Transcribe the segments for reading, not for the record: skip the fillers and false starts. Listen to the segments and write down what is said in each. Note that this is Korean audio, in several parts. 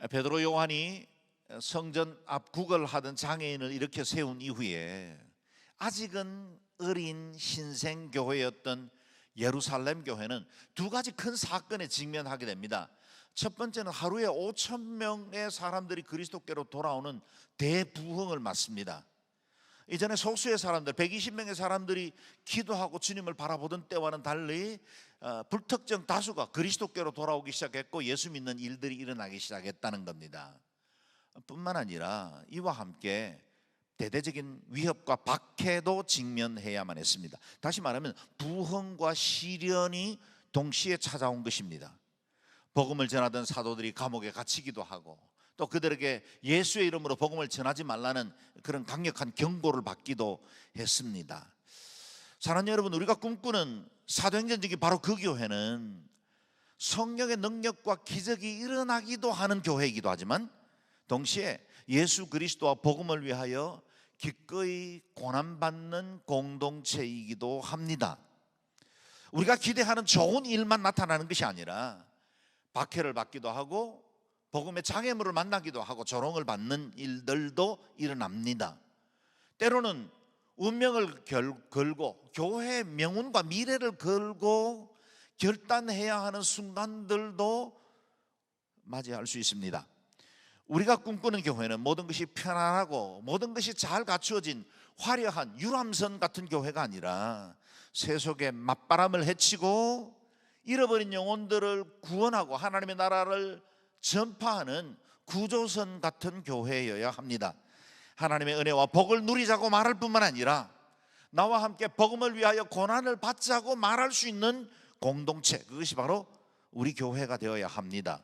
베드로 요한이 성전 앞 구걸하던 장애인을 일으켜 세운 이후에 아직은 어린 신생교회였던 예루살렘 교회는 두 가지 큰 사건에 직면하게 됩니다. 첫 번째는 하루에 5천 명의 사람들이 그리스도께로 돌아오는 대부흥을 맞습니다. 이전에 소수의 사람들, 120명의 사람들이 기도하고 주님을 바라보던 때와는 달리 불특정 다수가 그리스도께로 돌아오기 시작했고 예수 믿는 일들이 일어나기 시작했다는 겁니다. 뿐만 아니라 이와 함께 대대적인 위협과 박해도 직면해야만 했습니다. 다시 말하면 부흥과 시련이 동시에 찾아온 것입니다. 복음을 전하던 사도들이 감옥에 갇히기도 하고 또 그들에게 예수의 이름으로 복음을 전하지 말라는 그런 강력한 경고를 받기도 했습니다. 사랑하는 여러분, 우리가 꿈꾸는 사도행전적인 바로 그 교회는 성령의 능력과 기적이 일어나기도 하는 교회이기도 하지만 동시에 예수 그리스도와 복음을 위하여 기꺼이 고난받는 공동체이기도 합니다. 우리가 기대하는 좋은 일만 나타나는 것이 아니라 박해를 받기도 하고 복음의 장애물을 만나기도 하고 조롱을 받는 일들도 일어납니다. 때로는 운명을 걸고 교회의 명운과 미래를 걸고 결단해야 하는 순간들도 맞이할 수 있습니다. 우리가 꿈꾸는 교회는 모든 것이 편안하고 모든 것이 잘 갖추어진 화려한 유람선 같은 교회가 아니라 세속의 맞바람을 헤치고 잃어버린 영혼들을 구원하고 하나님의 나라를 전파하는 구조선 같은 교회여야 합니다. 하나님의 은혜와 복을 누리자고 말할 뿐만 아니라 나와 함께 복음을 위하여 고난을 받자고 말할 수 있는 공동체, 그것이 바로 우리 교회가 되어야 합니다.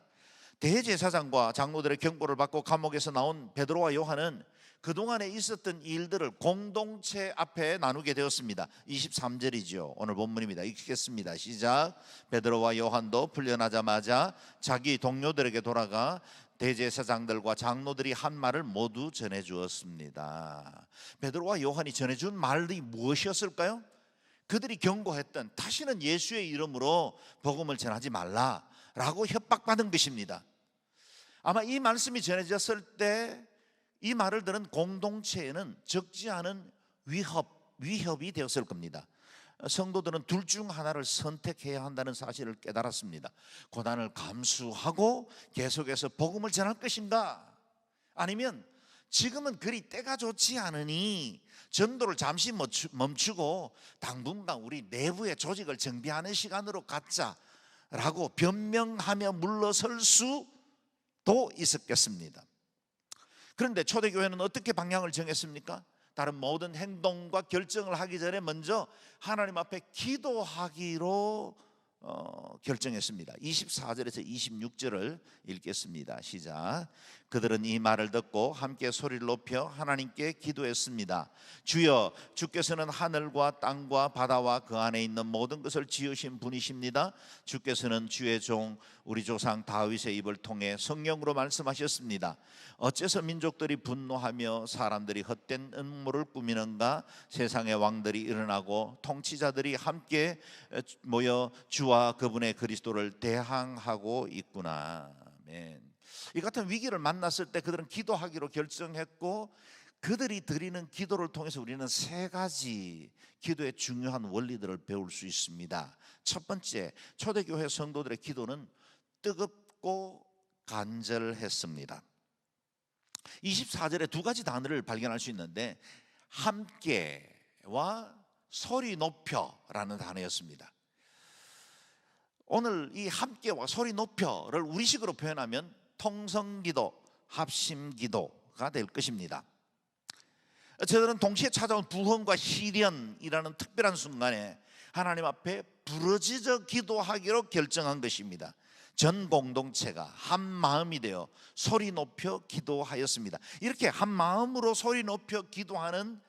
대제사장과 장로들의 경고를 받고 감옥에서 나온 베드로와 요한은 그동안에 있었던 일들을 공동체 앞에 나누게 되었습니다. 23절이죠. 오늘 본문입니다. 읽겠습니다. 시작. 베드로와 요한도 풀려나자마자 자기 동료들에게 돌아가 대제사장들과 장로들이 한 말을 모두 전해주었습니다. 베드로와 요한이 전해준 말이 무엇이었을까요? 그들이 경고했던 다시는 예수의 이름으로 복음을 전하지 말라라고 협박받은 것입니다. 아마 이 말씀이 전해졌을 때 이 말을 들은 공동체에는 적지 않은 위협이 되었을 겁니다. 성도들은 둘 중 하나를 선택해야 한다는 사실을 깨달았습니다. 고난을 감수하고 계속해서 복음을 전할 것인가, 아니면 지금은 그리 때가 좋지 않으니 전도를 잠시 멈추고 당분간 우리 내부의 조직을 정비하는 시간으로 갖자라고 변명하며 물러설 수도 있었겠습니다. 그런데 초대교회는 어떻게 방향을 정했습니까? 다른 모든 행동과 결정을 하기 전에 먼저 하나님 앞에 기도하기로 결정했습니다. 24절에서 26절을 읽겠습니다. 시작. 그들은 이 말을 듣고 함께 소리를 높여 하나님께 기도했습니다. 주여, 주께서는 하늘과 땅과 바다와 그 안에 있는 모든 것을 지으신 분이십니다. 주께서는 주의 종 우리 조상 다윗의 입을 통해 성령으로 말씀하셨습니다. 어째서 민족들이 분노하며 사람들이 헛된 음모를 꾸미는가? 세상의 왕들이 일어나고 통치자들이 함께 모여 주와 그분의 그리스도를 대항하고 있구나. 아멘. 이 같은 위기를 만났을 때 그들은 기도하기로 결정했고, 그들이 드리는 기도를 통해서 우리는 세 가지 기도의 중요한 원리들을 배울 수 있습니다. 첫 번째, 초대교회 성도들의 기도는 뜨겁고 간절했습니다. 24절에 두 가지 단어를 발견할 수 있는데 함께와 소리 높여라는 단어였습니다. 오늘 이 함께와 소리 높여를 우리식으로 표현하면 통성기도, 합심기도가 될 것입니다. 저들은 동시에 찾아온 부흥과 시련이라는 특별한 순간에 하나님 앞에 부르짖어 기도하기로 결정한 것입니다. 전 공동체가 한 마음이 되어 소리 높여 기도하였습니다. 이렇게 한 마음으로 소리 높여 기도하는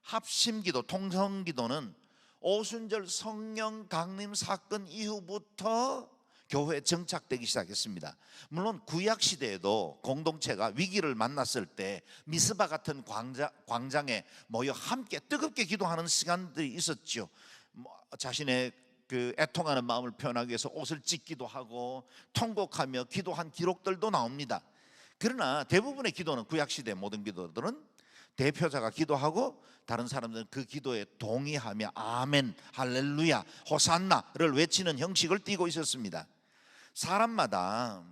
합심기도, 통성기도는 오순절 성령 강림 사건 이후부터 교회에 정착되기 시작했습니다. 물론 구약 시대에도 공동체가 위기를 만났을 때 미스바 같은 광장에 모여 함께 뜨겁게 기도하는 시간들이 있었죠. 자신의 그 애통하는 마음을 표현하기 위해서 옷을 찢기도 하고 통곡하며 기도한 기록들도 나옵니다. 그러나 대부분의 기도는 구약시대 모든 기도들은 대표자가 기도하고 다른 사람들은 그 기도에 동의하며 아멘, 할렐루야, 호산나를 외치는 형식을 띠고 있었습니다. 사람마다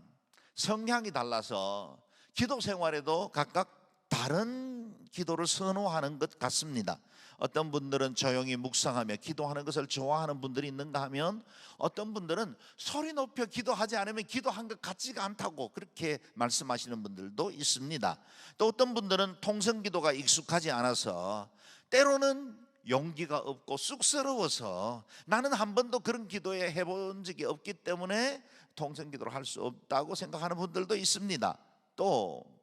성향이 달라서 기도 생활에도 각각 다른 기도를 선호하는 것 같습니다. 어떤 분들은 조용히 묵상하며 기도하는 것을 좋아하는 분들이 있는가 하면 어떤 분들은 소리 높여 기도하지 않으면 기도한 것 같지가 않다고 그렇게 말씀하시는 분들도 있습니다. 또 어떤 분들은 통성기도가 익숙하지 않아서 때로는 용기가 없고 쑥스러워서 나는 한 번도 그런 기도에 해본 적이 없기 때문에 통성기도를 할 수 없다고 생각하는 분들도 있습니다. 또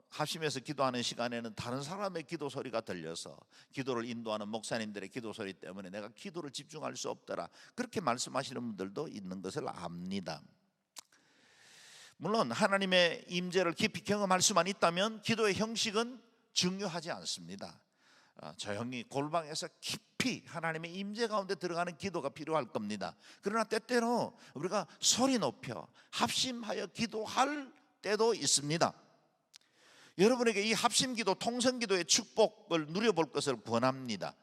합심해서 기도하는 시간에는 다른 사람의 기도 소리가 들려서 기도를 인도하는 목사님들의 기도 소리 때문에 내가 기도를 집중할 수 없더라, 그렇게 말씀하시는 분들도 있는 것을 압니다. 물론 하나님의 임재를 깊이 경험할 수만 있다면 기도의 형식은 중요하지 않습니다. 조용히 골방에서 깊이 하나님의 임재 가운데 들어가는 기도가 필요할 겁니다. 그러나 때때로 우리가 소리 높여 합심하여 기도할 때도 있습니다. 여러분에게 이 합심기도, 통성기도의 축복을 누려볼 것을 권합니다.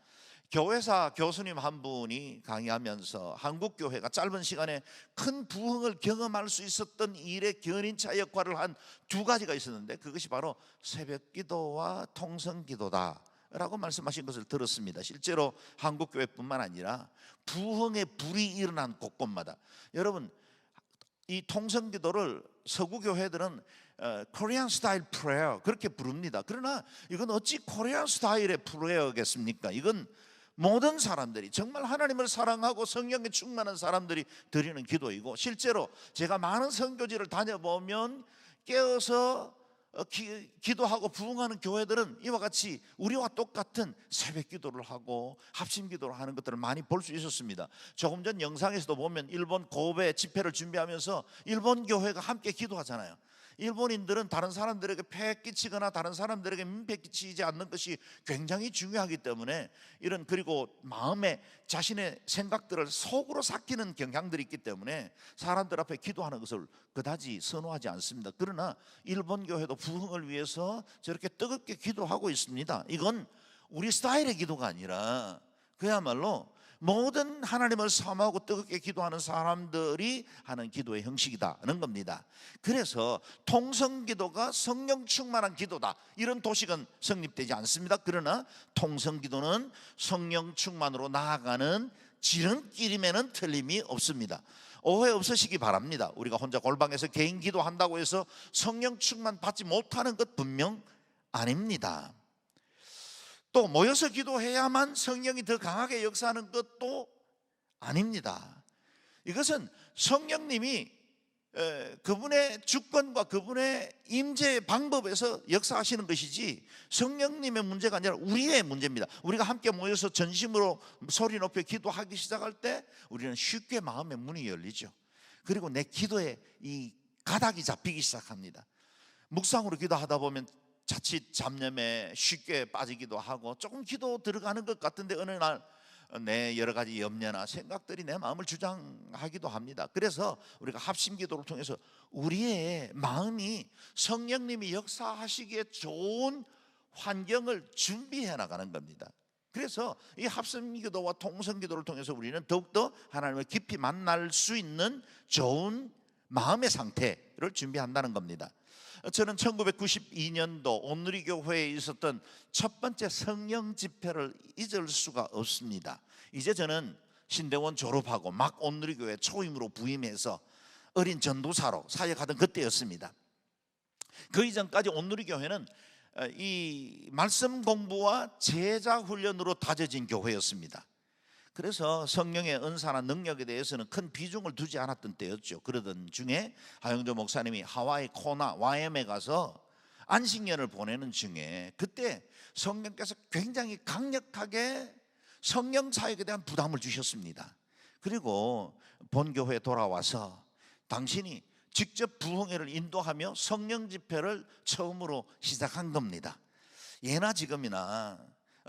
교회사 교수님 한 분이 강의하면서 한국교회가 짧은 시간에 큰 부흥을 경험할 수 있었던 일의 견인차 역할을 한 두 가지가 있었는데 그것이 바로 새벽기도와 통성기도다 라고 말씀하신 것을 들었습니다. 실제로 한국교회뿐만 아니라 부흥의 불이 일어난 곳곳마다, 여러분 이 통성기도를 서구교회들은 코리안 스타일 프레어 그렇게 부릅니다. 그러나 이건 어찌 코리안 스타일의 프레어겠습니까? 이건 모든 사람들이 정말 하나님을 사랑하고 성령에 충만한 사람들이 드리는 기도이고, 실제로 제가 많은 선교지를 다녀보면 깨어서 기도하고 부흥하는 교회들은 이와 같이 우리와 똑같은 새벽 기도를 하고 합심 기도를 하는 것들을 많이 볼 수 있었습니다. 조금 전 영상에서도 보면 일본 고베 집회를 준비하면서 일본 교회가 함께 기도하잖아요. 일본인들은 다른 사람들에게 폐해 끼치거나 다른 사람들에게 민폐 끼치지 않는 것이 굉장히 중요하기 때문에 그리고 마음에 자신의 생각들을 속으로 삭히는 경향들이 있기 때문에 사람들 앞에 기도하는 것을 그다지 선호하지 않습니다. 그러나 일본 교회도 부흥을 위해서 저렇게 뜨겁게 기도하고 있습니다. 이건 우리 스타일의 기도가 아니라 그야말로 모든 하나님을 사모하고 뜨겁게 기도하는 사람들이 하는 기도의 형식이다는 겁니다. 그래서 통성기도가 성령 충만한 기도다, 이런 도식은 성립되지 않습니다. 그러나 통성기도는 성령 충만으로 나아가는 지름길임에는 틀림이 없습니다. 오해 없으시기 바랍니다. 우리가 혼자 골방에서 개인 기도한다고 해서 성령 충만 받지 못하는 것 분명 아닙니다. 또 모여서 기도해야만 성령이 더 강하게 역사하는 것도 아닙니다. 이것은 성령님이 그분의 주권과 그분의 임재의 방법에서 역사하시는 것이지 성령님의 문제가 아니라 우리의 문제입니다. 우리가 함께 모여서 전심으로 소리 높여 기도하기 시작할 때 우리는 쉽게 마음의 문이 열리죠. 그리고 내 기도에 이 가닥이 잡히기 시작합니다. 묵상으로 기도하다 보면 자칫 잡념에 쉽게 빠지기도 하고 조금 기도 들어가는 것 같은데 어느 날 내 여러 가지 염려나 생각들이 내 마음을 주장하기도 합니다. 그래서 우리가 합심 기도를 통해서 우리의 마음이 성령님이 역사하시기에 좋은 환경을 준비해 나가는 겁니다. 그래서 이 합심 기도와 통성 기도를 통해서 우리는 더욱더 하나님을 깊이 만날 수 있는 좋은 마음의 상태를 준비한다는 겁니다. 저는 1992년도 온누리교회에 있었던 첫 번째 성령 집회를 잊을 수가 없습니다. 이제 저는 신대원 졸업하고 막 온누리교회 초임으로 부임해서 어린 전도사로 사역하던 그때였습니다. 그 이전까지 온누리교회는 이 말씀 공부와 제자 훈련으로 다져진 교회였습니다. 그래서 성령의 은사나 능력에 대해서는 큰 비중을 두지 않았던 때였죠. 그러던 중에 하영조 목사님이 하와이 코나 YM에 가서 안식년을 보내는 중에 그때 성령께서 굉장히 강력하게 성령 사역에 대한 부담을 주셨습니다. 그리고 본교회에 돌아와서 당신이 직접 부흥회를 인도하며 성령 집회를 처음으로 시작한 겁니다. 예나 지금이나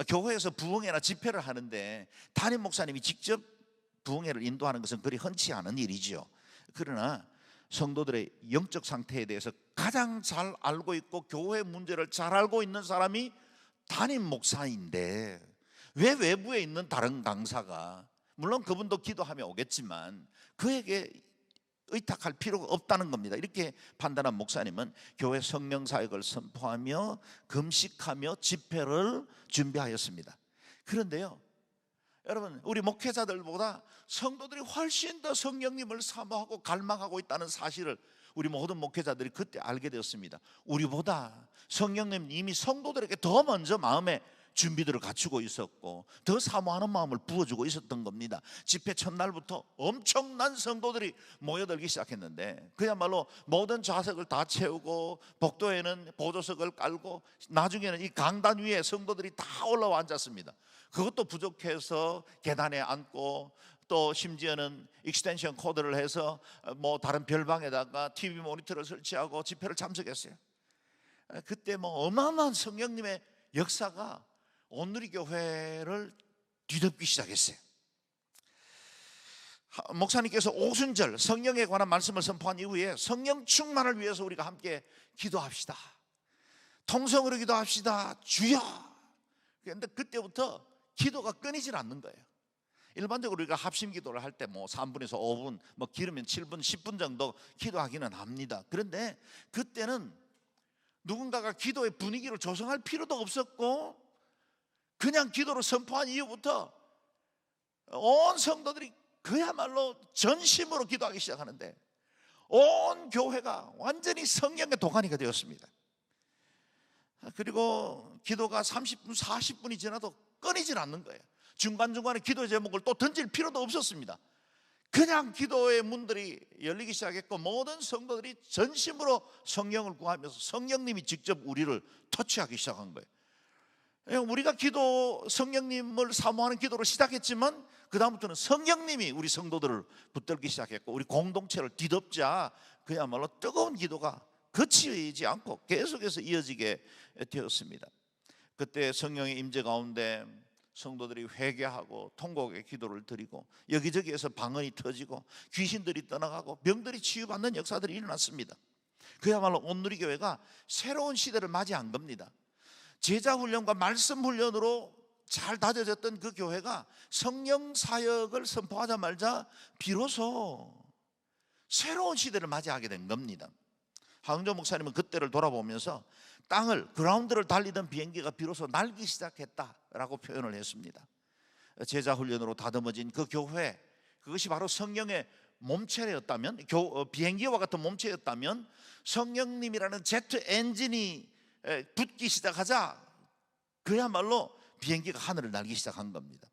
교회에서 부흥회나 집회를 하는데 담임 목사님이 직접 부흥회를 인도하는 것은 그리 흔치 않은 일이죠. 그러나 성도들의 영적 상태에 대해서 가장 잘 알고 있고 교회 문제를 잘 알고 있는 사람이 담임 목사인데 왜 외부에 있는 다른 강사가, 물론 그분도 기도하며 오겠지만 그에게 의탁할 필요가 없다는 겁니다. 이렇게 판단한 목사님은 교회 성령 사역을 선포하며 금식하며 집회를 준비하였습니다. 그런데요, 여러분, 우리 목회자들보다 성도들이 훨씬 더 성령님을 사모하고 갈망하고 있다는 사실을 우리 모든 목회자들이 그때 알게 되었습니다. 우리보다 성령님 이미 성도들에게 더 먼저 마음에 준비들을 갖추고 있었고 더 사모하는 마음을 부어주고 있었던 겁니다. 집회 첫날부터 엄청난 성도들이 모여들기 시작했는데 그야말로 모든 좌석을 다 채우고 복도에는 보조석을 깔고 나중에는 이 강단 위에 성도들이 다 올라와 앉았습니다. 그것도 부족해서 계단에 앉고 또 심지어는 익스텐션 코드를 해서 뭐 다른 별방에다가 TV 모니터를 설치하고 집회를 참석했어요. 그때 뭐 어마어마한 성령님의 역사가 온누리 교회를 뒤덮기 시작했어요. 목사님께서 오순절 성령에 관한 말씀을 선포한 이후에 성령 충만을 위해서 우리가 함께 기도합시다, 통성으로 기도합시다, 주여. 그런데 그때부터 기도가 끊이질 않는 거예요. 일반적으로 우리가 합심 기도를 할 때 뭐 3분에서 5분, 뭐 길으면 7분, 10분 정도 기도하기는 합니다. 그런데 그때는 누군가가 기도의 분위기를 조성할 필요도 없었고 그냥 기도를 선포한 이후부터 온 성도들이 그야말로 전심으로 기도하기 시작하는데 온 교회가 완전히 성령의 도가니가 되었습니다. 그리고 기도가 30분, 40분이 지나도 끊이질 않는 거예요. 중간중간에 기도의 제목을 또 던질 필요도 없었습니다. 그냥 기도의 문들이 열리기 시작했고 모든 성도들이 전심으로 성령을 구하면서 성령님이 직접 우리를 터치하기 시작한 거예요. 우리가 성령님을 사모하는 기도로 시작했지만 그 다음부터는 성령님이 우리 성도들을 붙들기 시작했고 우리 공동체를 뒤덮자 그야말로 뜨거운 기도가 그치지 않고 계속해서 이어지게 되었습니다. 그때 성령의 임재 가운데 성도들이 회개하고 통곡의 기도를 드리고 여기저기에서 방언이 터지고 귀신들이 떠나가고 병들이 치유받는 역사들이 일어났습니다. 그야말로 온누리교회가 새로운 시대를 맞이한 겁니다. 제자훈련과 말씀훈련으로 잘 다져졌던 그 교회가 성령 사역을 선포하자 말자 비로소 새로운 시대를 맞이하게 된 겁니다. 하흥조 목사님은 그때를 돌아보면서 땅을, 그라운드를 달리던 비행기가 비로소 날기 시작했다라고 표현을 했습니다. 제자훈련으로 다듬어진 그 교회, 그것이 바로 성령의 몸체였다면, 비행기와 같은 몸체였다면 성령님이라는 제트 엔진이 붙기 시작하자 그야말로 비행기가 하늘을 날기 시작한 겁니다.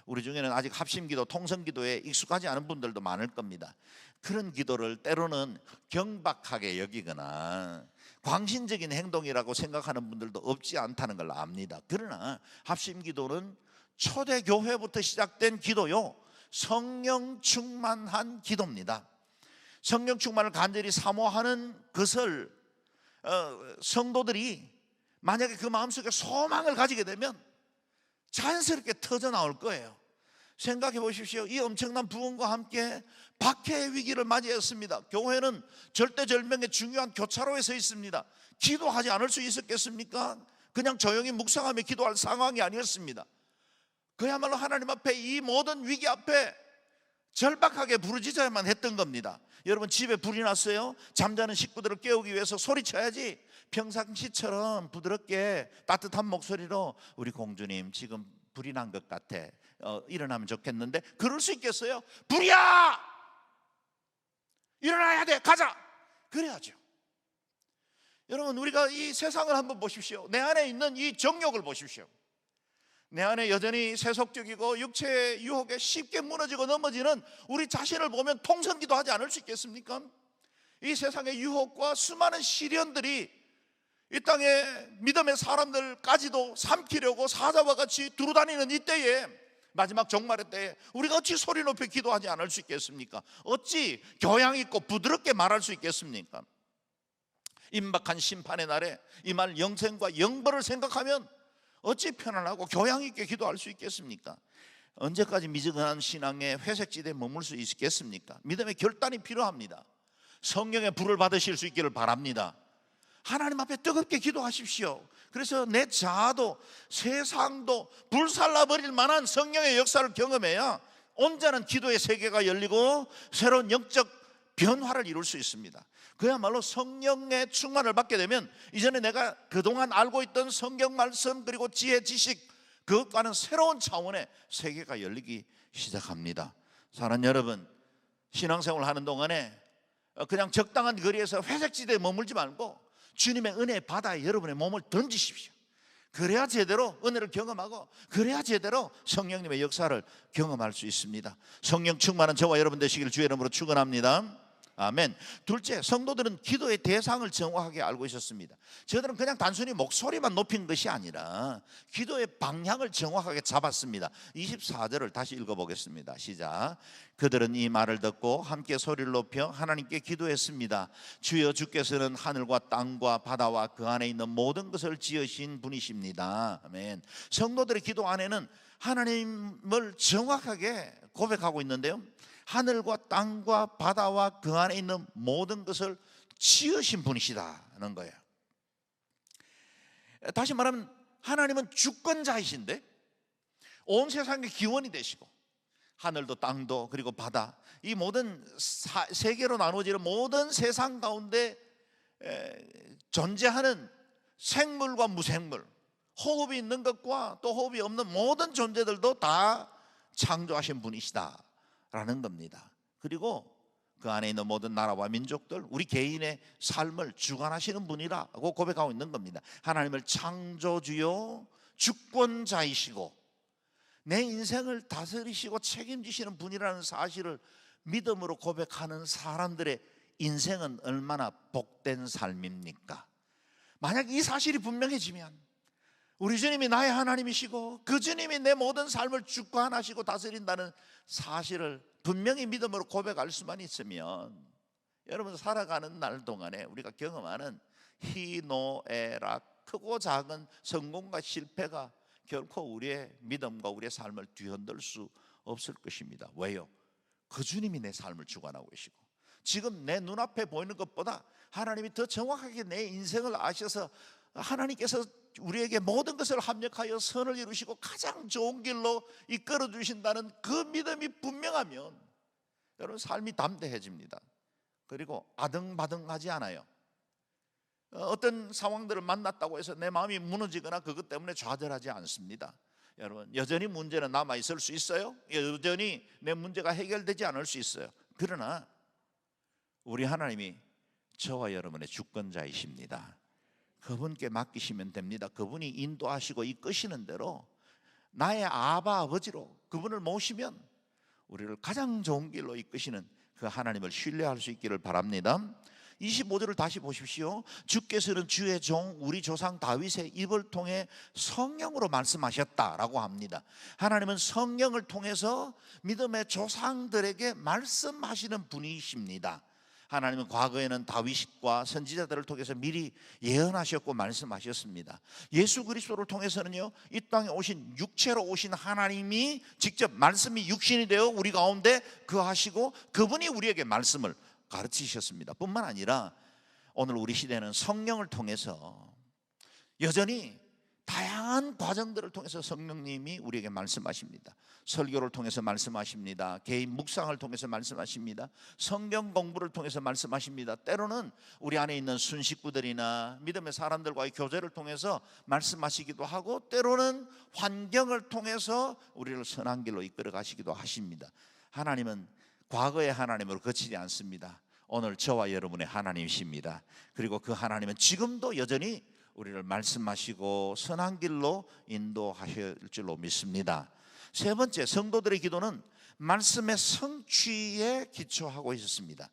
우리 중에는 아직 합심기도, 통성기도에 익숙하지 않은 분들도 많을 겁니다. 그런 기도를 때로는 경박하게 여기거나 광신적인 행동이라고 생각하는 분들도 없지 않다는 걸 압니다. 그러나 합심기도는 초대교회부터 시작된 기도요, 성령 충만한 기도입니다. 성령 충만을 간절히 사모하는 것을 성도들이 만약에 그 마음속에 소망을 가지게 되면 자연스럽게 터져 나올 거예요. 생각해 보십시오. 이 엄청난 부흥과 함께 박해의 위기를 맞이했습니다. 교회는 절대절명의 중요한 교차로에 서 있습니다. 기도하지 않을 수 있었겠습니까? 그냥 조용히 묵상하며 기도할 상황이 아니었습니다. 그야말로 하나님 앞에 이 모든 위기 앞에 절박하게 부르짖어야만 했던 겁니다. 여러분, 집에 불이 났어요. 잠자는 식구들을 깨우기 위해서 소리쳐야지 평상시처럼 부드럽게 따뜻한 목소리로 우리 공주님 지금 불이 난 것 같아, 일어나면 좋겠는데, 그럴 수 있겠어요? 불이야! 일어나야 돼, 가자! 그래야죠. 여러분, 우리가 이 세상을 한번 보십시오. 내 안에 있는 이 정욕을 보십시오. 내 안에 여전히 세속적이고 육체의 유혹에 쉽게 무너지고 넘어지는 우리 자신을 보면 통성기도 하지 않을 수 있겠습니까? 이 세상의 유혹과 수많은 시련들이 이 땅의 믿음의 사람들까지도 삼키려고 사자와 같이 두루다니는 이때에, 마지막 종말의 때에 우리가 어찌 소리 높여 기도하지 않을 수 있겠습니까? 어찌 교양 있고 부드럽게 말할 수 있겠습니까? 임박한 심판의 날에 임할 영생과 영벌을 생각하면 어찌 편안하고 교양 있게 기도할 수 있겠습니까? 언제까지 미지근한 신앙의 회색지대에 머물 수 있겠습니까? 믿음의 결단이 필요합니다. 성령의 불을 받으실 수 있기를 바랍니다. 하나님 앞에 뜨겁게 기도하십시오. 그래서 내 자아도 세상도 불살라버릴 만한 성령의 역사를 경험해야 온전한 기도의 세계가 열리고 새로운 영적 변화를 이룰 수 있습니다. 그야말로 성령의 충만을 받게 되면 이전에 내가 그동안 알고 있던 성경 말씀 그리고 지혜 지식, 그것과는 새로운 차원의 세계가 열리기 시작합니다. 사랑하는 여러분, 신앙생활 하는 동안에 그냥 적당한 거리에서 회색지대에 머물지 말고 주님의 은혜 바다에 여러분의 몸을 던지십시오. 그래야 제대로 은혜를 경험하고, 그래야 제대로 성령님의 역사를 경험할 수 있습니다. 성령 충만한 저와 여러분 되시기를 주의 이름으로 축원합니다. 아멘. 둘째, 성도들은 기도의 대상을 정확하게 알고 있었습니다. 저들은 그냥 단순히 목소리만 높인 것이 아니라 기도의 방향을 정확하게 잡았습니다. 24절을 다시 읽어보겠습니다. 시작. 그들은 이 말을 듣고 함께 소리를 높여 하나님께 기도했습니다. 주여, 주께서는 하늘과 땅과 바다와 그 안에 있는 모든 것을 지으신 분이십니다. 아멘. 성도들의 기도 안에는 하나님을 정확하게 고백하고 있는데요, 하늘과 땅과 바다와 그 안에 있는 모든 것을 지으신 분이시다는 거예요. 다시 말하면 하나님은 주권자이신데 온 세상의 기원이 되시고, 하늘도 땅도 그리고 바다, 이 모든 세계로 나누어지는 모든 세상 가운데 존재하는 생물과 무생물, 호흡이 있는 것과 또 호흡이 없는 모든 존재들도 다 창조하신 분이시다라는 겁니다. 그리고 그 안에 있는 모든 나라와 민족들, 우리 개인의 삶을 주관하시는 분이라고 고백하고 있는 겁니다. 하나님을 창조주요 주권자이시고 내 인생을 다스리시고 책임지시는 분이라는 사실을 믿음으로 고백하는 사람들의 인생은 얼마나 복된 삶입니까? 만약 이 사실이 분명해지면, 우리 주님이 나의 하나님이시고 그 주님이 내 모든 삶을 주관하시고 다스린다는 사실을 분명히 믿음으로 고백할 수만 있으면, 여러분 살아가는 날 동안에 우리가 경험하는 희노애락, 크고 작은 성공과 실패가 결코 우리의 믿음과 우리의 삶을 뒤흔들 수 없을 것입니다. 왜요? 그 주님이 내 삶을 주관하고 계시고, 지금 내 눈앞에 보이는 것보다 하나님이 더 정확하게 내 인생을 아셔서 하나님께서 우리에게 모든 것을 합력하여 선을 이루시고 가장 좋은 길로 이끌어 주신다는 그 믿음이 분명하면 여러분 삶이 담대해집니다. 그리고 아등바등하지 않아요. 어떤 상황들을 만났다고 해서 내 마음이 무너지거나 그것 때문에 좌절하지 않습니다. 여러분, 여전히 문제는 남아 있을 수 있어요. 여전히 내 문제가 해결되지 않을 수 있어요. 그러나 우리 하나님이 저와 여러분의 주권자이십니다. 그분께 맡기시면 됩니다. 그분이 인도하시고 이끄시는 대로 나의 아바 아버지로 그분을 모시면 우리를 가장 좋은 길로 이끄시는 그 하나님을 신뢰할 수 있기를 바랍니다. 25절을 다시 보십시오. 주께서는 주의 종 우리 조상 다윗의 입을 통해 성령으로 말씀하셨다라고 합니다. 하나님은 성령을 통해서 믿음의 조상들에게 말씀하시는 분이십니다. 하나님은 과거에는 다윗과 선지자들을 통해서 미리 예언하셨고 말씀하셨습니다. 예수 그리스도를 통해서는요, 이 땅에 오신, 육체로 오신 하나님이 직접 말씀이 육신이 되어 우리 가운데 거하시고 그분이 우리에게 말씀을 가르치셨습니다. 뿐만 아니라 오늘 우리 시대는 성령을 통해서 여전히 다양한 과정들을 통해서 성령님이 우리에게 말씀하십니다. 설교를 통해서 말씀하십니다. 개인 묵상을 통해서 말씀하십니다. 성경 공부를 통해서 말씀하십니다. 때로는 우리 안에 있는 순식구들이나 믿음의 사람들과의 교제를 통해서 말씀하시기도 하고, 때로는 환경을 통해서 우리를 선한 길로 이끌어 가시기도 하십니다. 하나님은 과거의 하나님으로 그치지 않습니다. 오늘 저와 여러분의 하나님이십니다. 그리고 그 하나님은 지금도 여전히 우리를 말씀하시고 선한 길로 인도하실 줄로 믿습니다. 세 번째, 성도들의 기도는 말씀의 성취에 기초하고 있었습니다.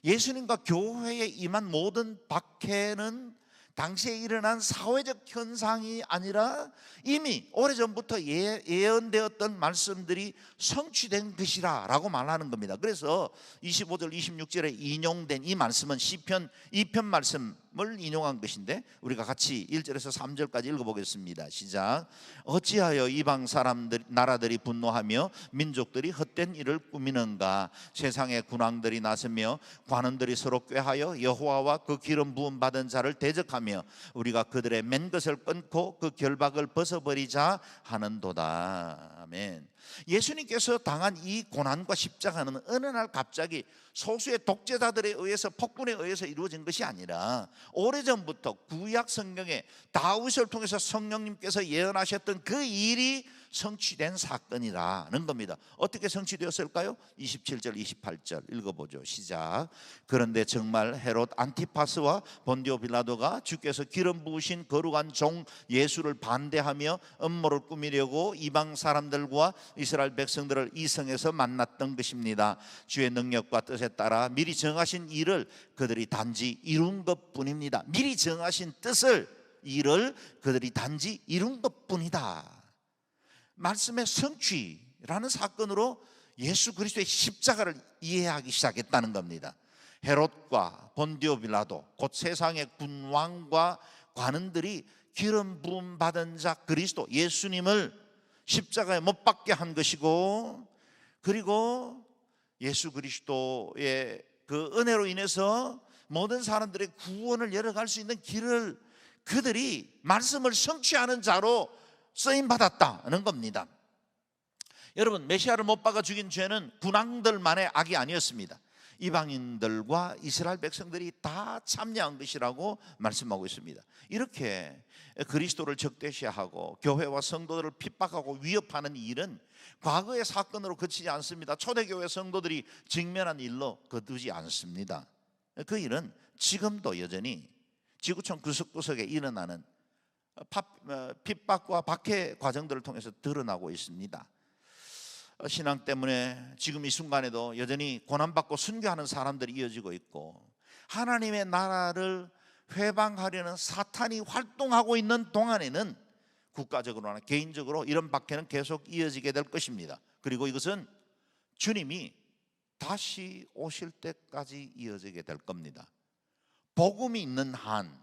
예수님과 교회에 임한 모든 박해는 당시에 일어난 사회적 현상이 아니라 이미 오래전부터 예언되었던 말씀들이 성취된 것이라 라고 말하는 겁니다. 그래서 25절 26절에 인용된 이 말씀은 시편 2편 말씀 말씀을 인용한 것인데 우리가 같이 1절에서 3절까지 읽어보겠습니다. 시작. 어찌하여 이방 사람들 나라들이 분노하며 민족들이 헛된 일을 꾸미는가. 세상의 군왕들이 나서며 관원들이 서로 꾀하여 여호와와 그 기름 부음 받은 자를 대적하며 우리가 그들의 맨 것을 끊고 그 결박을 벗어버리자 하는도다. 아멘. 예수님께서 당한 이 고난과 십자가는 어느 날 갑자기 소수의 독재자들에 의해서 폭군에 의해서 이루어진 것이 아니라 오래전부터 구약 성경에 다윗을 통해서 성령님께서 예언하셨던 그 일이 성취된 사건이라는 겁니다. 어떻게 성취되었을까요? 27절 28절 읽어보죠. 시작. 그런데 정말 헤롯 안티파스와 본디오 빌라도가 주께서 기름 부으신 거룩한 종 예수를 반대하며 음모를 꾸미려고 이방 사람들과 이스라엘 백성들을 이 성에서 만났던 것입니다. 주의 능력과 뜻에 따라 미리 정하신 일을 그들이 단지 이룬 것뿐입니다. 미리 정하신 일을 그들이 단지 이룬 것뿐이다. 말씀의 성취라는 사건으로 예수 그리스도의 십자가를 이해하기 시작했다는 겁니다. 헤롯과 본디오 빌라도 곧 세상의 군왕과 관원들이 기름 부음 받은 자 그리스도 예수님을 십자가에 못 박게 한 것이고, 그리고 예수 그리스도의 그 은혜로 인해서 모든 사람들의 구원을 열어갈 수 있는 길을 그들이 말씀을 성취하는 자로 쓰임받았다는 겁니다. 여러분, 메시아를 못 박아 죽인 죄는 군왕들만의 악이 아니었습니다. 이방인들과 이스라엘 백성들이 다 참여한 것이라고 말씀하고 있습니다. 이렇게 그리스도를 적대시하고 교회와 성도들을 핍박하고 위협하는 일은 과거의 사건으로 그치지 않습니다. 초대교회 성도들이 직면한 일로 거두지 않습니다. 그 일은 지금도 여전히 지구촌 구석구석에 일어나는 핍박과 박해 과정들을 통해서 드러나고 있습니다. 신앙 때문에 지금 이 순간에도 여전히 고난받고 순교하는 사람들이 이어지고 있고, 하나님의 나라를 회방하려는 사탄이 활동하고 있는 동안에는 국가적으로나 개인적으로 이런 박해는 계속 이어지게 될 것입니다. 그리고 이것은 주님이 다시 오실 때까지 이어지게 될 겁니다. 복음이 있는 한,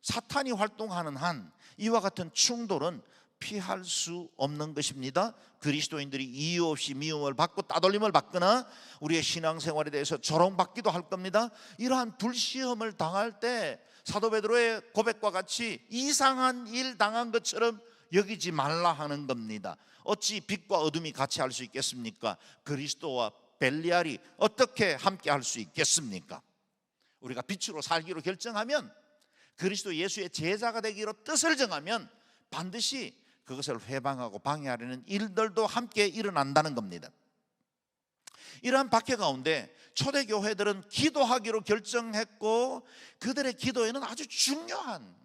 사탄이 활동하는 한, 이와 같은 충돌은 피할 수 없는 것입니다. 그리스도인들이 이유 없이 미움을 받고 따돌림을 받거나 우리의 신앙생활에 대해서 조롱받기도 할 겁니다. 이러한 불시험을 당할 때 사도 베드로의 고백과 같이 이상한 일 당한 것처럼 여기지 말라 하는 겁니다. 어찌 빛과 어둠이 같이 할 수 있겠습니까? 그리스도와 벨리알이 어떻게 함께 할 수 있겠습니까? 우리가 빛으로 살기로 결정하면, 그리스도 예수의 제자가 되기로 뜻을 정하면 반드시 그것을 회방하고 방해하려는 일들도 함께 일어난다는 겁니다. 이러한 박해 가운데 초대교회들은 기도하기로 결정했고, 그들의 기도에는 아주 중요한,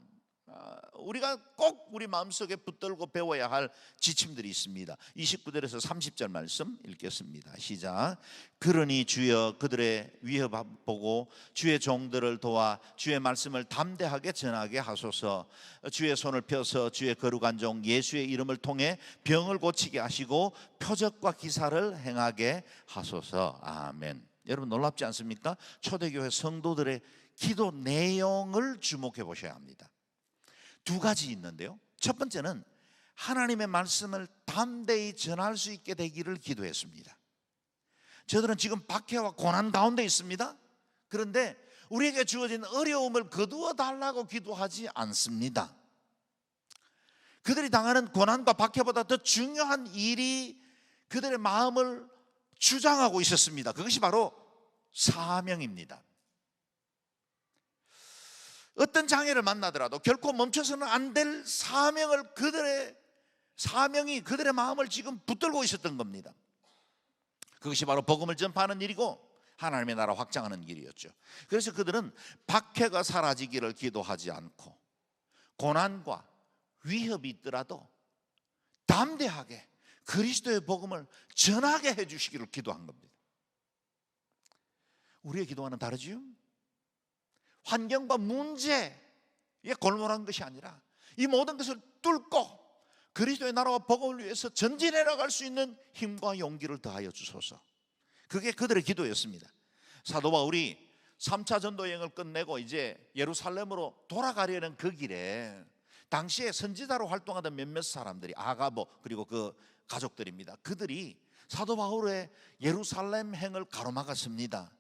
우리가 꼭 우리 마음속에 붙들고 배워야 할 지침들이 있습니다. 29절에서 30절 말씀 읽겠습니다. 시작. 그러니 주여 그들의 위협 보고 주의 종들을 도와 주의 말씀을 담대하게 전하게 하소서. 주의 손을 펴서 주의 거룩한 종 예수의 이름을 통해 병을 고치게 하시고 표적과 기사를 행하게 하소서. 아멘. 여러분, 놀랍지 않습니까? 초대교회 성도들의 기도 내용을 주목해 보셔야 합니다. 두 가지 있는데요. 첫 번째는 하나님의 말씀을 담대히 전할 수 있게 되기를 기도했습니다. 저들은 지금 박해와 고난 가운데 있습니다. 그런데 우리에게 주어진 어려움을 거두어 달라고 기도하지 않습니다. 그들이 당하는 고난과 박해보다 더 중요한 일이 그들의 마음을 주장하고 있었습니다. 그것이 바로 사명입니다. 어떤 장애를 만나더라도 결코 멈춰서는 안 될 사명을, 그들의 사명이 그들의 마음을 지금 붙들고 있었던 겁니다. 그것이 바로 복음을 전파하는 일이고 하나님의 나라 확장하는 길이었죠. 그래서 그들은 박해가 사라지기를 기도하지 않고 고난과 위협이 있더라도 담대하게 그리스도의 복음을 전하게 해주시기를 기도한 겁니다. 우리의 기도와는 다르지요? 환경과 문제에 골몰한 것이 아니라 이 모든 것을 뚫고 그리스도의 나라와 복음을 위해서 전진해 나갈 수 있는 힘과 용기를 더하여 주소서. 그게 그들의 기도였습니다. 사도 바울이 3차 전도 여행을 끝내고 이제 예루살렘으로 돌아가려는 그 길에 당시에 선지자로 활동하던 몇몇 사람들이, 아가보 그리고 그 가족들입니다. 그들이 사도 바울의 예루살렘 행을 가로막았습니다.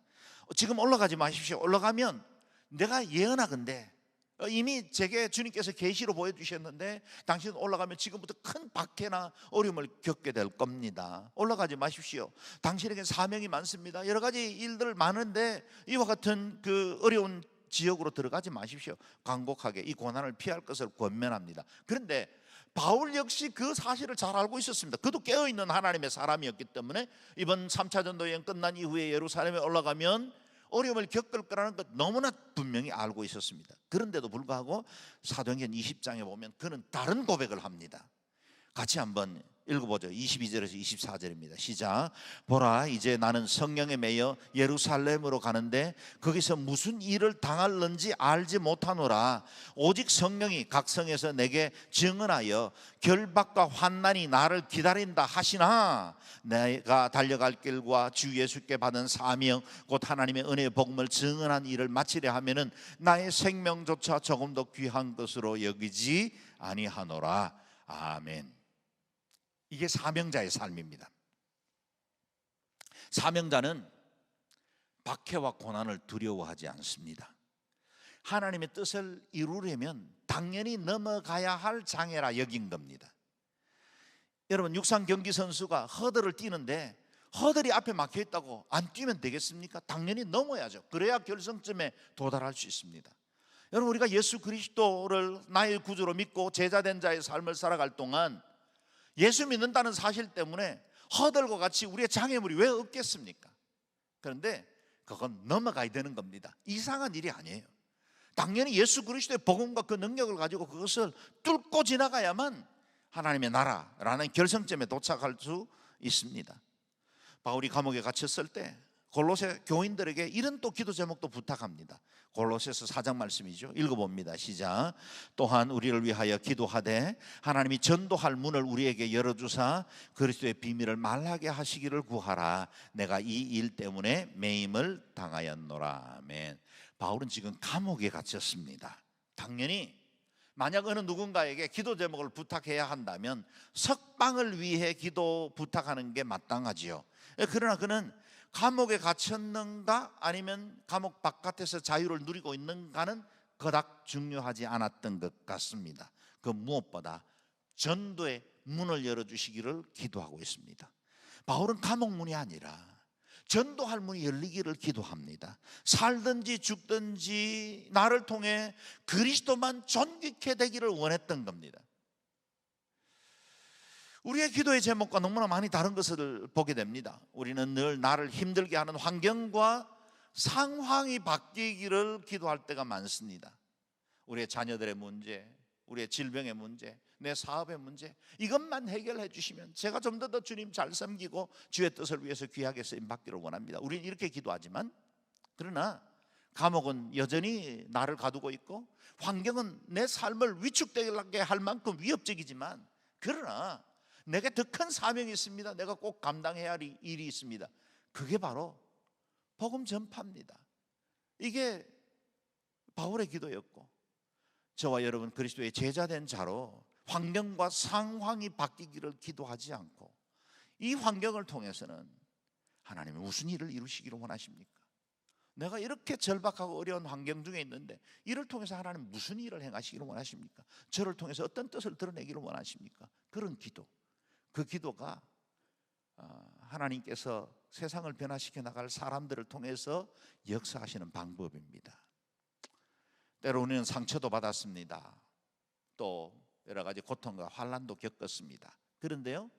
지금 올라가지 마십시오. 올라가면 내가 예언하건대 이미 제게 주님께서 계시로 보여주셨는데 당신은 올라가면 지금부터 큰 박해나 어려움을 겪게 될 겁니다. 올라가지 마십시오. 당신에게 사명이 많습니다. 여러 가지 일들 많은데 이와 같은 그 어려운 지역으로 들어가지 마십시오. 간곡하게 이 고난을 피할 것을 권면합니다. 그런데 바울 역시 그 사실을 잘 알고 있었습니다. 그도 깨어있는 하나님의 사람이었기 때문에 이번 3차 전도 여행 끝난 이후에 예루살렘에 올라가면 어려움을 겪을 거라는 것 너무나 분명히 알고 있었습니다. 그런데도 불구하고 사도행전 20장에 보면 그는 다른 고백을 합니다. 같이 한번 읽어보죠. 22절에서 24절입니다. 시작. 보라, 이제 나는 성령에 매여 예루살렘으로 가는데 거기서 무슨 일을 당할는지 알지 못하노라. 오직 성령이 각 성에서 내게 증언하여 결박과 환난이 나를 기다린다 하시나 내가 달려갈 길과 주 예수께 받은 사명 곧 하나님의 은혜의 복음을 증언한 일을 마치려 하면은 나의 생명조차 조금 더 귀한 것으로 여기지 아니하노라. 아멘. 이게 사명자의 삶입니다. 사명자는 박해와 고난을 두려워하지 않습니다. 하나님의 뜻을 이루려면 당연히 넘어가야 할 장애라 여긴 겁니다. 여러분, 육상 경기 선수가 허들을 뛰는데 허들이 앞에 막혀 있다고 안 뛰면 되겠습니까? 당연히 넘어야죠. 그래야 결승점에 도달할 수 있습니다. 여러분, 우리가 예수 그리스도를 나의 구주로 믿고 제자된 자의 삶을 살아갈 동안 예수 믿는다는 사실 때문에 허들과 같이 우리의 장애물이 왜 없겠습니까? 그런데 그건 넘어가야 되는 겁니다. 이상한 일이 아니에요. 당연히 예수 그리스도의 복음과 그 능력을 가지고 그것을 뚫고 지나가야만 하나님의 나라라는 결승점에 도착할 수 있습니다. 바울이 감옥에 갇혔을 때 골로새 교인들에게 이런 또 기도 제목도 부탁합니다. 골로새서 4장 말씀이죠. 읽어봅니다. 시작. 또한 우리를 위하여 기도하되 하나님이 전도할 문을 우리에게 열어주사 그리스도의 비밀을 말하게 하시기를 구하라. 내가 이 일 때문에 매임을 당하였노라. 아멘. 바울은 지금 감옥에 갇혔습니다. 당연히 만약 어느 누군가에게 기도 제목을 부탁해야 한다면 석방을 위해 기도 부탁하는 게 마땅하지요. 그러나 그는 감옥에 갇혔는가 아니면 감옥 바깥에서 자유를 누리고 있는가는 그닥 중요하지 않았던 것 같습니다. 그 무엇보다 전도의 문을 열어주시기를 기도하고 있습니다. 바울은 감옥 문이 아니라 전도할 문이 열리기를 기도합니다. 살든지 죽든지 나를 통해 그리스도만 존귀케 되기를 원했던 겁니다. 우리의 기도의 제목과 너무나 많이 다른 것을 보게 됩니다. 우리는 늘 나를 힘들게 하는 환경과 상황이 바뀌기를 기도할 때가 많습니다. 우리의 자녀들의 문제, 우리의 질병의 문제, 내 사업의 문제, 이것만 해결해 주시면 제가 좀 더 주님 잘 섬기고 주의 뜻을 위해서 귀하게 쓰임받기를 원합니다. 우리는 이렇게 기도하지만, 그러나 감옥은 여전히 나를 가두고 있고 환경은 내 삶을 위축되게 할 만큼 위협적이지만, 그러나 내게 더 큰 사명이 있습니다. 내가 꼭 감당해야 할 일이 있습니다. 그게 바로 복음 전파입니다. 이게 바울의 기도였고, 저와 여러분 그리스도의 제자된 자로 환경과 상황이 바뀌기를 기도하지 않고 이 환경을 통해서는 하나님이 무슨 일을 이루시기를 원하십니까? 내가 이렇게 절박하고 어려운 환경 중에 있는데 이를 통해서 하나님 무슨 일을 행하시기를 원하십니까? 저를 통해서 어떤 뜻을 드러내기를 원하십니까? 그런 기도, 그 기도가 하나님께서 세상을 변화시켜 나갈 사람들을 통해서 역사하시는 방법입니다. 때로 우리는 상처도 받았습니다. 또 여러 가지 고통과 환난도 겪었습니다. 그런데요,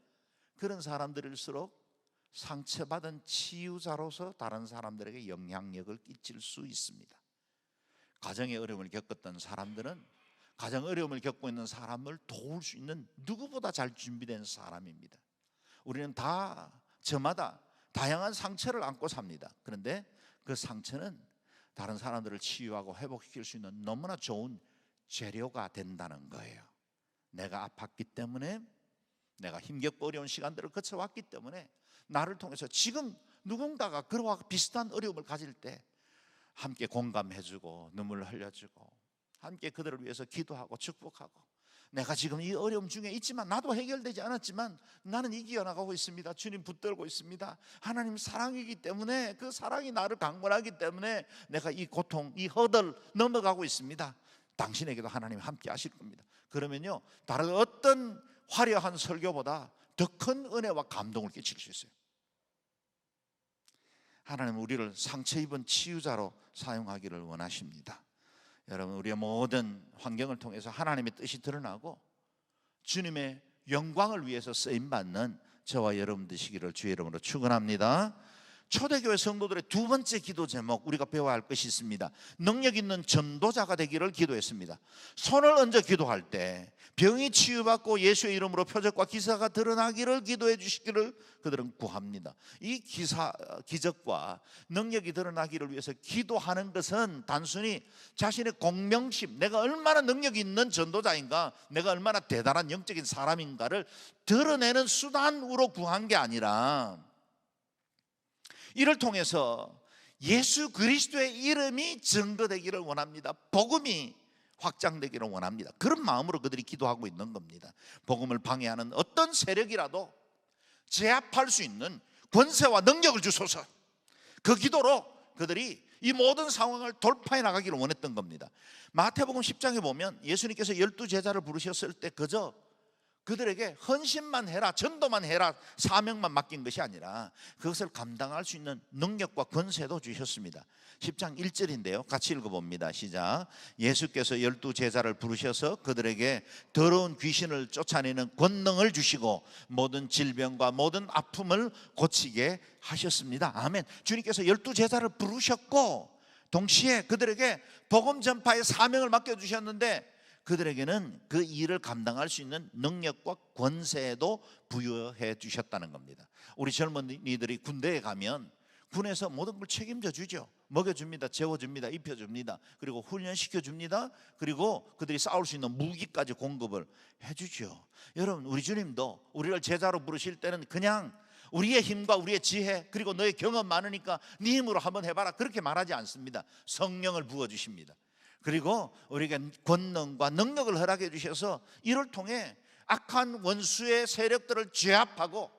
그런 사람들일수록 상처받은 치유자로서 다른 사람들에게 영향력을 끼칠 수 있습니다. 가정의 어려움을 겪었던 사람들은 가정 어려움을 겪고 있는 사람을 도울 수 있는 누구보다 잘 준비된 사람입니다. 우리는 다 저마다 다양한 상처를 안고 삽니다. 그런데 그 상처는 다른 사람들을 치유하고 회복시킬 수 있는 너무나 좋은 재료가 된다는 거예요. 내가 아팠기 때문에, 내가 힘겹고 어려운 시간들을 거쳐왔기 때문에 나를 통해서 지금 누군가가 그와 비슷한 어려움을 가질 때 함께 공감해주고 눈물을 흘려주고 함께 그들을 위해서 기도하고 축복하고, 내가 지금 이 어려움 중에 있지만 나도 해결되지 않았지만 나는 이겨나가고 있습니다. 주님 붙들고 있습니다. 하나님 사랑이기 때문에, 그 사랑이 나를 강건하기 때문에 내가 이 고통, 이 허들 넘어가고 있습니다. 당신에게도 하나님 함께 하실 겁니다. 그러면요, 다른 어떤 화려한 설교보다 더 큰 은혜와 감동을 끼칠 수 있어요. 하나님은 우리를 상처 입은 치유자로 사용하기를 원하십니다. 여러분, 우리의 모든 환경을 통해서 하나님의 뜻이 드러나고 주님의 영광을 위해서 쓰임받는 저와 여러분 되시기를 주의 이름으로 축원합니다. 초대교회 성도들의 두 번째 기도 제목, 우리가 배워야 할 것이 있습니다. 능력 있는 전도자가 되기를 기도했습니다. 손을 얹어 기도할 때 병이 치유받고 예수의 이름으로 표적과 기사가 드러나기를 기도해 주시기를 그들은 구합니다. 이 기적과 능력이 드러나기를 위해서 기도하는 것은 단순히 자신의 공명심, 내가 얼마나 능력이 있는 전도자인가, 내가 얼마나 대단한 영적인 사람인가를 드러내는 수단으로 구한 게 아니라, 이를 통해서 예수 그리스도의 이름이 증거되기를 원합니다. 복음이 확장되기를 원합니다. 그런 마음으로 그들이 기도하고 있는 겁니다. 복음을 방해하는 어떤 세력이라도 제압할 수 있는 권세와 능력을 주소서. 그 기도로 그들이 이 모든 상황을 돌파해 나가기를 원했던 겁니다. 마태복음 10장에 보면 예수님께서 12제자를 부르셨을 때 그저 그들에게 헌신만 해라, 전도만 해라, 사명만 맡긴 것이 아니라 그것을 감당할 수 있는 능력과 권세도 주셨습니다. 10장 1절인데요, 같이 읽어봅니다. 시작. 예수께서 12제자를 부르셔서 그들에게 더러운 귀신을 쫓아내는 권능을 주시고 모든 질병과 모든 아픔을 고치게 하셨습니다. 아멘. 주님께서 12제자를 부르셨고 동시에 그들에게 복음 전파의 사명을 맡겨주셨는데 그들에게는 그 일을 감당할 수 있는 능력과 권세도 부여해 주셨다는 겁니다. 우리 젊은이들이 군대에 가면 군에서 모든 걸 책임져 주죠. 먹여줍니다, 재워줍니다, 입혀줍니다, 그리고 훈련시켜줍니다. 그리고 그들이 싸울 수 있는 무기까지 공급을 해주죠. 여러분, 우리 주님도 우리를 제자로 부르실 때는 그냥 우리의 힘과 우리의 지혜, 그리고 너의 경험 많으니까 네 힘으로 한번 해봐라, 그렇게 말하지 않습니다. 성령을 부어주십니다. 그리고 우리에게 권능과 능력을 허락해 주셔서 이를 통해 악한 원수의 세력들을 제압하고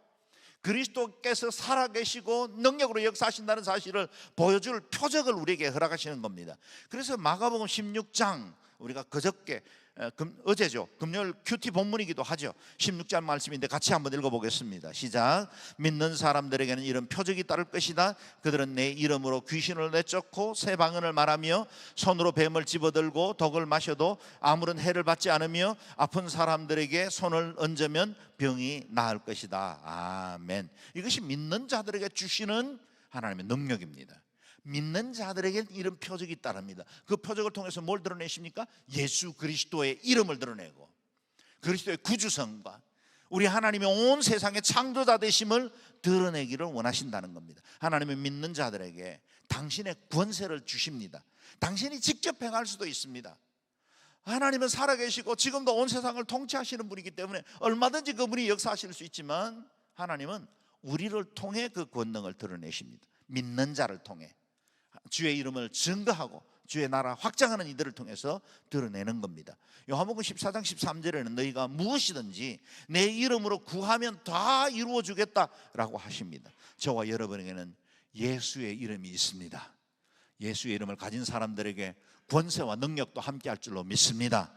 그리스도께서 살아계시고 능력으로 역사하신다는 사실을 보여줄 표적을 우리에게 허락하시는 겁니다. 그래서 마가복음 16장, 우리가 그저께 어제죠, 금요일 큐티 본문이기도 하죠. 16장 말씀인데 같이 한번 읽어보겠습니다. 시작. 믿는 사람들에게는 이런 표적이 따를 것이다. 그들은 내 이름으로 귀신을 내쫓고 새 방언을 말하며 손으로 뱀을 집어들고 독을 마셔도 아무런 해를 받지 않으며 아픈 사람들에게 손을 얹으면 병이 나을 것이다. 아멘. 이것이 믿는 자들에게 주시는 하나님의 능력입니다. 믿는 자들에게 이런 표적이 따릅니다. 그 표적을 통해서 뭘 드러내십니까? 예수 그리스도의 이름을 드러내고 그리스도의 구주성과 우리 하나님의 온 세상의 창조자 되심을 드러내기를 원하신다는 겁니다. 하나님은 믿는 자들에게 당신의 권세를 주십니다. 당신이 직접 행할 수도 있습니다. 하나님은 살아계시고 지금도 온 세상을 통치하시는 분이기 때문에 얼마든지 그분이 역사하실 수 있지만 하나님은 우리를 통해 그 권능을 드러내십니다. 믿는 자를 통해 주의 이름을 증거하고 주의 나라 확장하는 이들을 통해서 드러내는 겁니다. 요한복음 14장 13절에는 너희가 무엇이든지 내 이름으로 구하면 다 이루어 주겠다라고 하십니다. 저와 여러분에게는 예수의 이름이 있습니다. 예수의 이름을 가진 사람들에게 권세와 능력도 함께 할 줄로 믿습니다.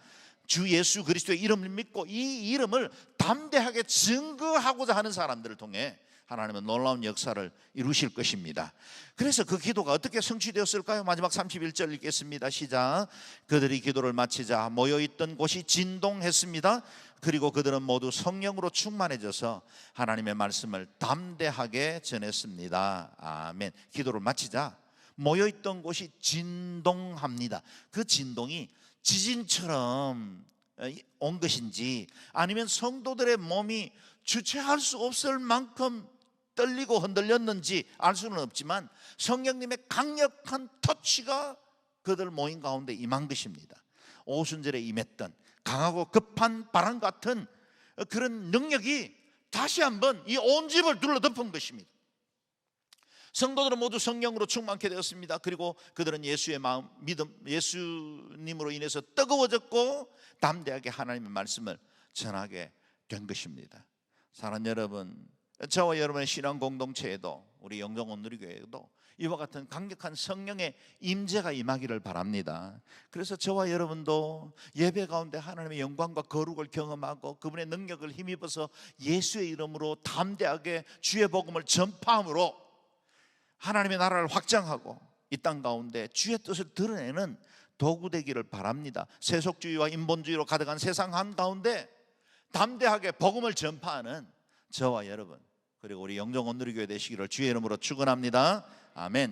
주 예수 그리스도의 이름을 믿고 이 이름을 담대하게 증거하고자 하는 사람들을 통해 하나님은 놀라운 역사를 이루실 것입니다. 그래서 그 기도가 어떻게 성취되었을까요? 마지막 31절 읽겠습니다. 시작. 그들이 기도를 마치자 모여있던 곳이 진동했습니다. 그리고 그들은 모두 성령으로 충만해져서 하나님의 말씀을 담대하게 전했습니다. 아멘. 기도를 마치자 모여있던 곳이 진동합니다. 그 진동이 지진처럼 온 것인지 아니면 성도들의 몸이 주체할 수 없을 만큼 떨리고 흔들렸는지 알 수는 없지만 성령님의 강력한 터치가 그들 모임 가운데 임한 것입니다. 오순절에 임했던 강하고 급한 바람 같은 그런 능력이 다시 한번 이 온 집을 둘러덮은 것입니다. 성도들은 모두 성령으로 충만케 되었습니다. 그리고 그들은 예수의 마음, 믿음, 예수님으로 인해서 뜨거워졌고 담대하게 하나님의 말씀을 전하게 된 것입니다. 사랑하는 여러분, 저와 여러분의 신앙 공동체에도, 우리 영정원 누리교회에도 이와 같은 강력한 성령의 임재가 임하기를 바랍니다. 그래서 저와 여러분도 예배 가운데 하나님의 영광과 거룩을 경험하고 그분의 능력을 힘입어서 예수의 이름으로 담대하게 주의 복음을 전파함으로 하나님의 나라를 확장하고 이 땅 가운데 주의 뜻을 드러내는 도구 되기를 바랍니다. 세속주의와 인본주의로 가득한 세상 한가운데 담대하게 복음을 전파하는 저와 여러분, 그리고 우리 영정원 누리교회 되시기를 주의 이름으로 축원합니다. 아멘.